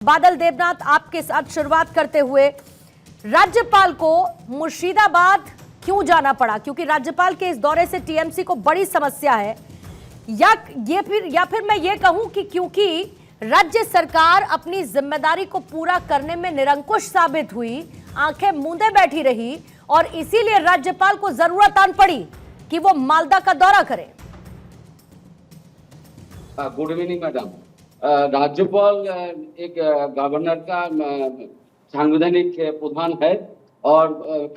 बादल देवनाथ, आपके साथ शुरुआत करते हुए राज्यपाल को मुर्शिदाबाद क्यों जाना पड़ा? क्योंकि राज्यपाल के इस दौरे से टीएमसी को बड़ी समस्या है, या फिर मैं ये कहूं कि क्योंकि राज्य सरकार अपनी जिम्मेदारी को पूरा करने में निरंकुश साबित हुई, आंखें मूंदे बैठी रही और इसीलिए राज्यपाल को जरूरत आन पड़ी कि वो मालदा का दौरा करे। Good evening madam. राज्यपाल एक गवर्नर का संवैधानिक प्रधान है और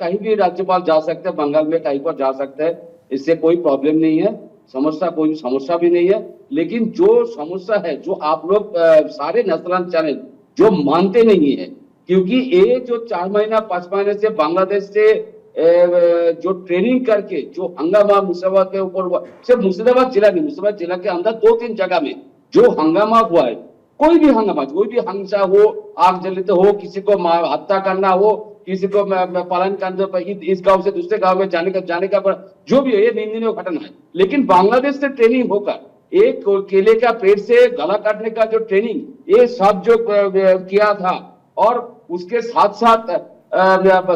कहीं भी राज्यपाल जा सकते हैं, बंगाल में कहीं पर जा सकते हैं, इससे कोई प्रॉब्लम नहीं है, कोई समस्या भी नहीं है। लेकिन जो समस्या है, जो आप लोग सारे नेशनल चैनल जो मानते नहीं है, क्योंकि ये जो 4 महीना 5 महीने से बांग्लादेश से जो ट्रेनिंग करके जो हंगामा मुर्शिदाबाद के ऊपर, सिर्फ मुर्शिदाबाद जिला नहीं, मुर्शिदाबाद जिला के अंदर 2-3 जगह में जो हंगामा हुआ है, कोई भी हंगामा, कोई भी हिंसा हो, आग जलाते हो, किसी को हत्या करना हो, किसी को पालन करना, इस गांव से दूसरे गांव में जाने का जो भी है, ये निंदनीय घटना है। लेकिन बांग्लादेश से ट्रेनिंग होकर एक केले का पेड़ से गला काटने का जो ट्रेनिंग, ये सब जो किया था, और उसके साथ साथ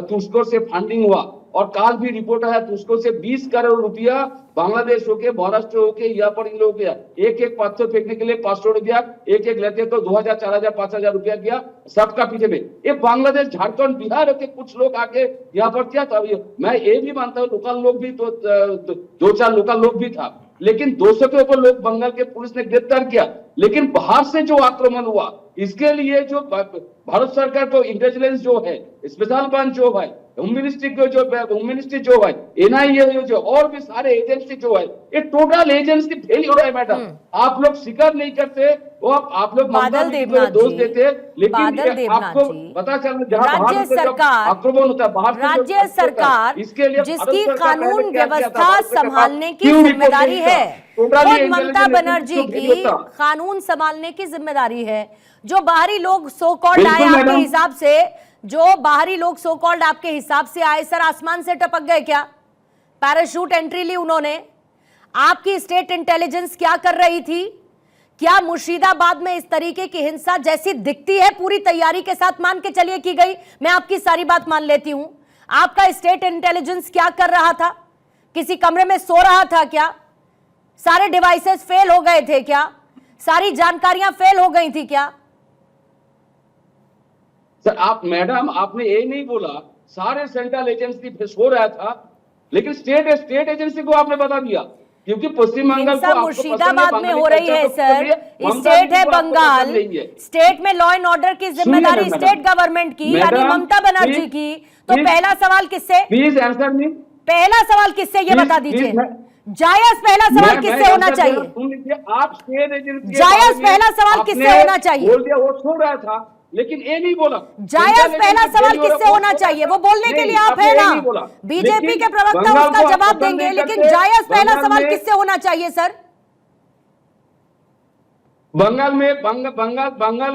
तुस्को से फंडिंग हुआ, और काल भी रिपोर्ट है तुस्को से 20 करोड़ रुपया बांग्लादेश होके, महाराष्ट्र होके, यहाँ पर इन लोगों के एक पत्थर फेंकने के लिए 500 रुपया, एक लेते तो 2000, 4000, 5000 रुपया किया सबका पीछे में। ये बांग्लादेश, झारखंड, बिहार के कुछ लोग आके यहाँ पर किया था। मैं ये भी मानता हूँ लोकल लोग भी तो 2-4 लोकल लोग भी था, लेकिन 200 के ऊपर लोग बंगाल के पुलिस ने गिरफ्तार किया। लेकिन बाहर से जो आक्रमण हुआ, इसके लिए जो भारत सरकार को इंटेलिजेंस जो है, स्पेशल ब्रांच जो है, होम मिनिस्ट्री जो है, एनआईए जो, और भी सारे एजेंसी जो है, ये टोटल एजेंसी फेलियर है मैडम। आप लोग स्वीकार नहीं करते, वो आप लोग बादल देवनाथ दोष देते, लेकिन आपको पता चल राज्य सरकार, आक्रमण होता है बाहर से, राज्य सरकार इसके लिए जिसकी कानून व्यवस्था संभालने की जिम्मेदारी है, ममता बनर्जी की कानून संभालने की जिम्मेदारी है। जो बाहरी लोग सो कॉल्ड आए आपके हिसाब से, जो बाहरी लोग सो कॉल्ड आपके हिसाब से आए, सर आसमान से टपक गए क्या? पैराशूट एंट्री ली उन्होंने? आपकी स्टेट इंटेलिजेंस क्या कर रही थी? क्या मुर्शिदाबाद में इस तरीके की हिंसा जैसी दिखती है पूरी तैयारी के साथ मान के चलिए की गई? मैं आपकी सारी बात मान लेती हूं, आपका स्टेट इंटेलिजेंस क्या कर रहा था? किसी कमरे में सो रहा था क्या? सारे डिवाइसेस फेल हो गए थे क्या? सारी जानकारियां फेल हो गई थी क्या? सर आप मैडम, आपने ये नहीं बोला सारे सेंट्रल एजेंसी हो रहा था, लेकिन स्टेट एजेंसी को आपने बता दिया, क्योंकि पश्चिम बंगाल को मुर्शिदाबाद में हो रही है सर, स्टेट है बंगाल, स्टेट में लॉ एंड ऑर्डर की जिम्मेदारी स्टेट गवर्नमेंट की, यानी ममता बनर्जी की। तो पहला सवाल किससे, प्लीज आंसर मी, पहला सवाल किससे ये बता दीजिए। जायज पहला सवाल किससे होना चाहिए? आप स्टेट एजेंसी, जायज पहला सवाल किससे होना चाहिए? बोल दिया वो छोड़ रहा था, लेकिन ये नहीं बोला। जायज पहला सवाल किससे होना चाहिए? वो बोलने के लिए आप है ना, बीजेपी के प्रवक्ता उसका जवाब देंगे, लेकिन जायज पहला सवाल किससे होना चाहिए सर? बंगाल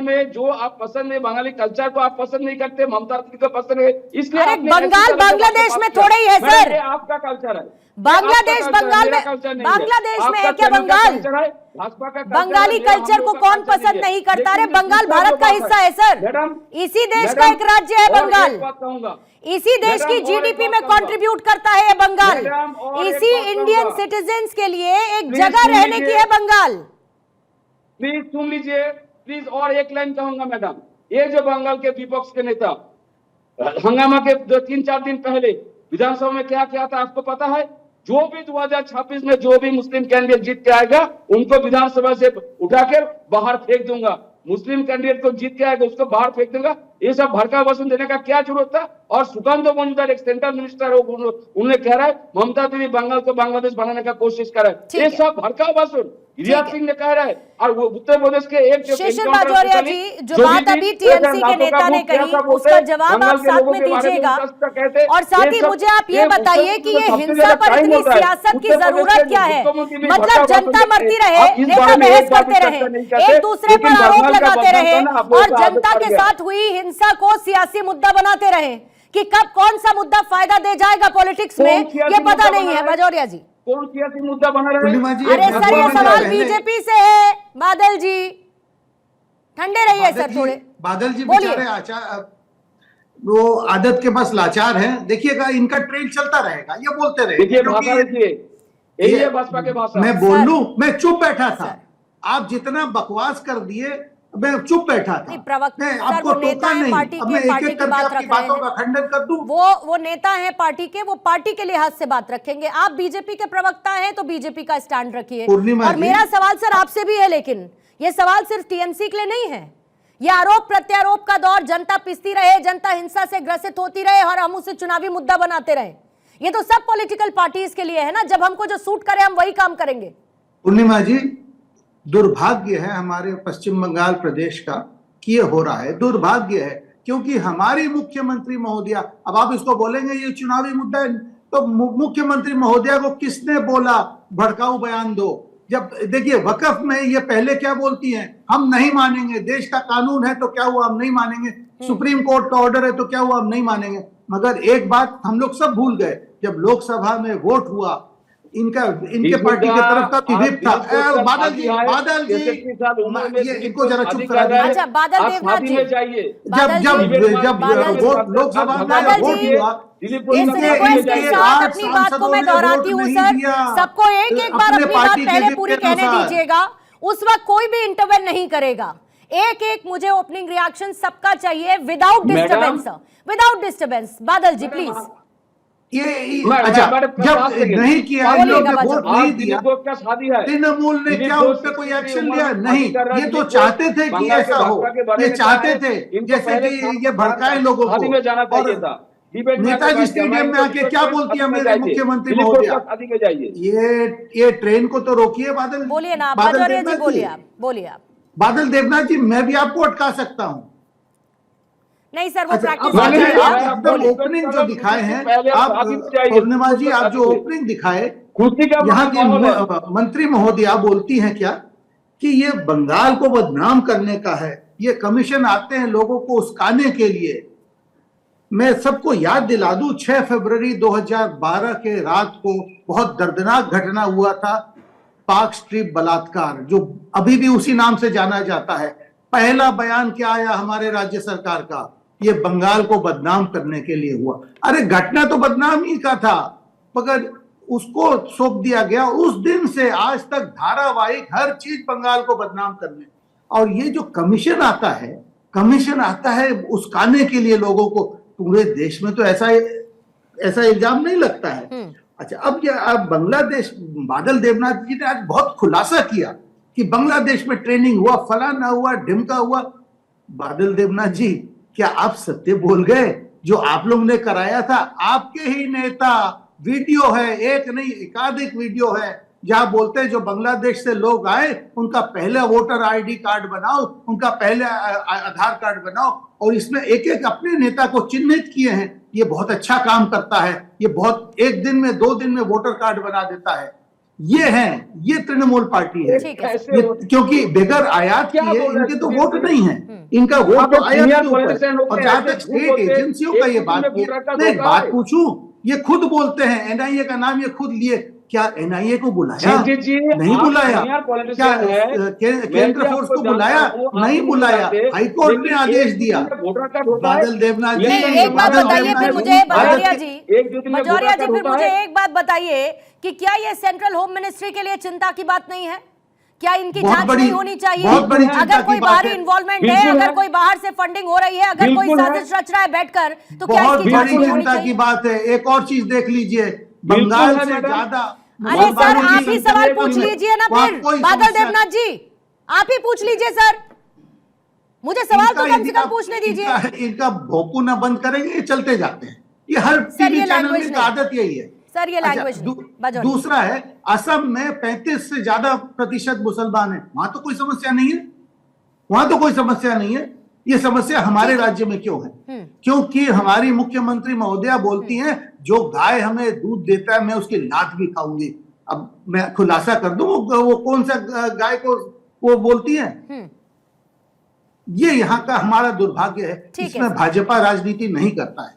में जो आप पसंद है, बंगाली कल्चर को आप पसंद नहीं करते, ममता को पसंद है, इसलिए बंगाल बांग्लादेश में थोड़े ही है सर, आपका कल्चर है बांग्लादेश बंगाल में, बांग्लादेश में है क्या बंगाल? बंगाली कल्चर को कौन पसंद नहीं करता? अरे बंगाल भारत का हिस्सा है सर, इसी देश का एक राज्य है बंगाल, इसी देश की जीडीपी में कंट्रीब्यूट करता है ये बंगाल, इसी इंडियन सिटीजन्स के लिए एक जगह रहने की है बंगाल। प्लीज सुन लीजिए, प्लीज, और एक लाइन कहूंगा मैडम। ये जो बंगाल के विपक्ष के नेता हंगामा के 3-4 दिन पहले विधानसभा में क्या किया था आपको पता है? जो भी 2026 में जो भी मुस्लिम कैंडिडेट जीत के आएगा, उनको विधानसभा से उठाकर बाहर फेंक दूंगा। मुस्लिम कैंडिडेट को जीत के आएगा, उसको बाहर फेंक दूंगा। ये सब भड़का भाषण देने का क्या जरूरत था? और सुकांत मजूमदार एक सेंट्रल मिनिस्टर है, उन्होंने कह रहा है ममता दीदी बंगाल को बांग्लादेश बनाने का कोशिश कर रहा है। ये सब भड़का भाषण गिरिराज सिंह ने कह रहा है, और वो उत्तर प्रदेश के एक शिशिर बाजोरिया जी, जो बात अभी टीएमसी के नेता ने कही, उसका जवाब आप साथ में दीजिएगा। और साथ ही मुझे आप ये बताइए कि ये हिंसा पर इतनी सियासत की जरूरत क्या है? मतलब जनता मरती रहे, नेता बहस करते रहे, एक दूसरे पर आरोप लगाते रहे, और जनता के साथ हुई हिंसा को सियासी मुद्दा बनाते रहे, कि कब कौन सा मुद्दा फायदा दे जाएगा पॉलिटिक्स में, ये पता नहीं है। बाजोरिया जी, कौन सियासी मुद्दा बना रहे हैं? अरे सर ये सवाल बीजेपी से है, बादल जी ठंडे रहिए सर थोड़े। बादल जी बोलिए। बेचारे आचार, वो आदत के बस लाचार हैं। देखिएगा इनका ट्रेंड चलता रहेगा, ये बोलते रहे देखिए भाषा देखिए, यही है भाजपा के भाषा। मैं बोल सर, लूं, मैं चुप बैठा था, सर। आप जितना बकवास कर दिए मैं चुप बैठा था। नहीं, प्रवक्ता मैं सर, आपको वो नेता टोका है नहीं, पार्टी अब के, मैं एक पार्टी एक की करके बात आपकी रख रहे बातों का हैं। खंडन कर दूं। वो नेता है पार्टी के, वो पार्टी के लिहाज से बात रखेंगे। आप बीजेपी के प्रवक्ता हैं तो बीजेपी का स्टैंड रखिए। पूर्णिमा और जी, मेरा सवाल सर आपसे भी है, लेकिन ये सवाल सिर्फ टीएमसी के लिए नहीं है। ये आरोप प्रत्यारोप का दौर, जनता पिसती रहे, जनता हिंसा से ग्रसित होती रहे और हम उसे चुनावी मुद्दा बनाते रहे, ये तो सब पॉलिटिकल पार्टीज के लिए है ना। जब हमको जो सूट करे हम वही काम करेंगे। पूर्णिमा जी, दुर्भाग्य है हमारे पश्चिम बंगाल प्रदेश का कि ये हो रहा है, दुर्भाग्य है, क्योंकि हमारी मुख्यमंत्री महोदया, अब आप इसको बोलेंगे ये चुनावी मुद्दा है, तो मुख्यमंत्री महोदया को किसने बोला भड़काऊ बयान दो? जब देखिए वक्फ में ये पहले क्या बोलती हैं, हम नहीं मानेंगे, देश का कानून है तो क्या हुआ हम नहीं मानेंगे, सुप्रीम कोर्ट का ऑर्डर है तो क्या हुआ हम नहीं मानेंगे। मगर एक बात हम लोग सब भूल गए, जब लोकसभा में वोट हुआ, इनके पार्टी की तरफ का विवेक था। बादल जी, बादल जी, ये इनको जरा चुप करा दीजिए। अच्छा, बादल देवनाथ जी, जब लोकसभा में बादल वोट जी, हुआ, इस रिक्वेस्ट के साथ अपनी बात को मैं दोहराती हूँ सर, सबको एक एक बार अपनी बात पहले पूरी कहने दीजिएगा। उस वक्त कोई भी इंटरवेन नहीं करेगा। एक एक मुझे ओपनिंग रिएक्शन सबका चाहिए, विदाउट डिस्टर्बेंस, विदाउट डिस्टर्बेंस। बादल जी प्लीज। अच्छा, जब नहीं किया, इन लोग ने वोट नहीं दिया, तृणमूल ने क्या उस पर कोई एक्शन लिया? नहीं, ये तो चाहते थे कि ऐसा हो, ये चाहते थे जैसे कि ये भड़काए लोगों को। और नेताजी स्टेडियम में आके क्या बोलती है मेरे मुख्यमंत्री महोदया, ये ट्रेन को तो रोकिए। बादल, बोलिए ना बादल बाजौरिया जी, देवनाथ बोलिए आप, बोलिए आप। बादल देवनाथ जी, मैं भी आपको अटका सकता हूँ। नहीं सर, वो अच्छा, प्रैक्टिस अब बोलिए। ओपनिंग जो दिखाए हैं आप, पूर्णिमा जी, आप जो ओपनिंग दिखाए, यहाँ की मंत्री महोदया बोलती हैं क्या कि ये बंगाल को बदनाम करने का है, ये कमीशन आते हैं लोगों को उस्काने के लिए। मैं सबको याद दिला दूं, 6 फरवरी 2012 के रात को बहुत दर्दनाक घटना हुआ था, पार्क स्ट्रीट बलात्कार, जो अभी भी उसी नाम से जाना जाता है। पहला बयान क्या आया हमारे राज्य सरकार का, ये बंगाल को बदनाम करने के लिए हुआ। अरे घटना तो बदनाम ही का था, मगर उसको सौंप दिया गया। उस दिन से आज तक धारावाहिक हर चीज बंगाल को बदनाम करने। और ये जो कमीशन आता है उस्काने के लिए लोगों को, पूरे देश में तो ऐसा इल्जाम नहीं लगता है। अच्छा, अब बांग्लादेश, बादल देवनाथ जी ने आज बहुत खुलासा किया कि बांग्लादेश में ट्रेनिंग हुआ, फलाना हुआ, ढिमका हुआ। बादल देवनाथ जी, क्या आप सत्य बोल गए? जो आप लोग ने कराया था, आपके ही नेता, वीडियो है, एक नहीं एकाधिक वीडियो है, जहां बोलते हैं जो बांग्लादेश से लोग आए उनका पहला वोटर आईडी कार्ड बनाओ, उनका पहले आधार कार्ड बनाओ, और इसमें एक एक अपने नेता को चिन्हित किए हैं। ये बहुत अच्छा काम करता है, ये बहुत, एक दिन में 2 दिन में वोटर कार्ड बना देता है। ये तृणमूल पार्टी है, क्योंकि बगैर आयात किए इनके तो वोट नहीं है, इनका वोट तो आयात के ऊपर। और जहां तक स्टेट एजेंसियों का ये बात की, मैं एक बात पूछूं, ये खुद बोलते हैं एनआईए का नाम ये खुद लिए, क्या एनआईए को बुलाया? नहीं बुलाया। क्या केंद्र फोर्स को बुलाया? नहीं बुलाया। हाईकोर्ट ने आदेश दिया। बादल देवनाथ जी, एक बात बताइए फिर मुझे, बाजौरिया जी, फिर मुझे एक बात बताइए कि क्या ये सेंट्रल होम मिनिस्ट्री के लिए चिंता की बात नहीं है? क्या इनकी जांच नहीं होनी चाहिए? अगर कोई बाहरी इन्वॉल्वमेंट है, अगर कोई बाहर से फंडिंग हो रही है, अगर कोई साजिश रच रहा है बैठकर, तो क्या इसकी जांच नहीं होनी चाहिए? की बात है। एक और चीज देख लीजिए, बंगाल से ज्यादा। अरे सर, आप ही सवाल पूछ लीजिए ना फिर, बादल देवनाथ जी, आप ही पूछ लीजिए सर, मुझे सवाल तो कम से कम पूछने दीजिए। इनका भोंपू ना बंद करेंगे, ये चलते जाते हैं। ये हर टीवी चैनल की आदत यही है सर, ये लैंग्वेज। दूसरा है, असम में 35 से ज्यादा प्रतिशत मुसलमान है, वहां तो कोई समस्या नहीं है। ये समस्या हमारे राज्य में क्यों है? क्योंकि हमारी मुख्यमंत्री महोदया बोलती हैं, जो गाय हमें दूध देता है मैं उसकी लात भी खाऊंगी। अब मैं खुलासा कर दूं वो कौन सा गाय को वो बोलती हैं। ये यहाँ का हमारा दुर्भाग्य है, इसमें भाजपा राजनीति नहीं करता है।